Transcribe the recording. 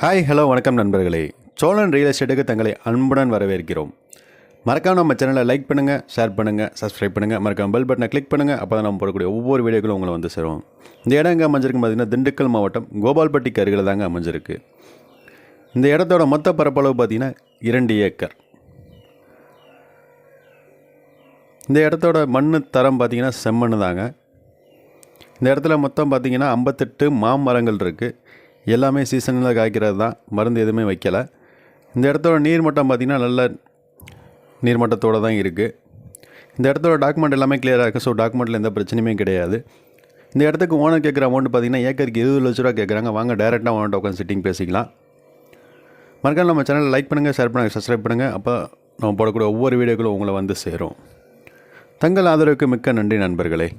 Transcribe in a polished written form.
Hi hello வணக்கம் நண்பர்களே. Cholan real எஸ்டேட்டுக்கு தங்களை அன்புடன் வரவேற்கிறோம். மறக்காம நம்ம சேனலை லைக் பண்ணுங்கள், ஷேர் பண்ணுங்கள், சப்ஸ்கிரைப் பண்ணுங்கள், மறக்காம பெல் பட்டனை கிளிக் பண்ணுங்கள். அப்போ தான் நம்ம போடக்கூடிய ஒவ்வொரு வீடியோக்களும் உங்களை வந்து சேரும். இந்த இடம் எங்கே அமைஞ்சிருக்கு பார்த்தீங்கன்னா, திண்டுக்கல் மாவட்டம் கோபால்பட்டிக்கு அருகில் தாங்க அமைஞ்சிருக்கு. இந்த இடத்தோட மொத்த பரப்பளவு பார்த்தீங்கன்னா 2 ஏக்கர். இந்த இடத்தோட மண் தரம் பார்த்தீங்கன்னா செம்மண் தாங்க. இந்த இடத்துல மொத்தம் பார்த்தீங்கன்னா 58 மாமரங்கள் இருக்குது. எல்லாமே சீசனில் காய்க்கிறது தான், மருந்து எதுவுமே வைக்கலை. இந்த இடத்தோட நீர்மட்டம் பார்த்திங்கன்னா நல்ல நீர்மட்டத்தோடு தான் இருக்குது. இந்த இடத்தோட டாக்குமெண்ட் எல்லாமே கிளியராக இருக்குது. ஸோ டாக்குமெண்ட்டில் எந்த பிரச்சனையுமே கிடையாது. இந்த இடத்துக்கு ஓனர் கேட்குற அமௌண்ட் பார்த்திங்கன்னா ஏக்கருக்கு 20 லட்ச ரூபா கேட்குறாங்க. வாங்க டேரெக்டாக ஓனர்கிட்ட உட்காந்து சிட்டிங் பேசிக்கலாம். மறக்காம நம்ம சேனலை லைக் பண்ணுங்கள், ஷேர் பண்ணுங்கள், சப்ஸ்கிரைப் பண்ணுங்கள். அப்போ நம்ம போடக்கூடிய ஒவ்வொரு வீடியோக்களும் உங்களை வந்து சேரும். தங்கள் ஆதரவுக்கு மிக்க நன்றி நண்பர்களே.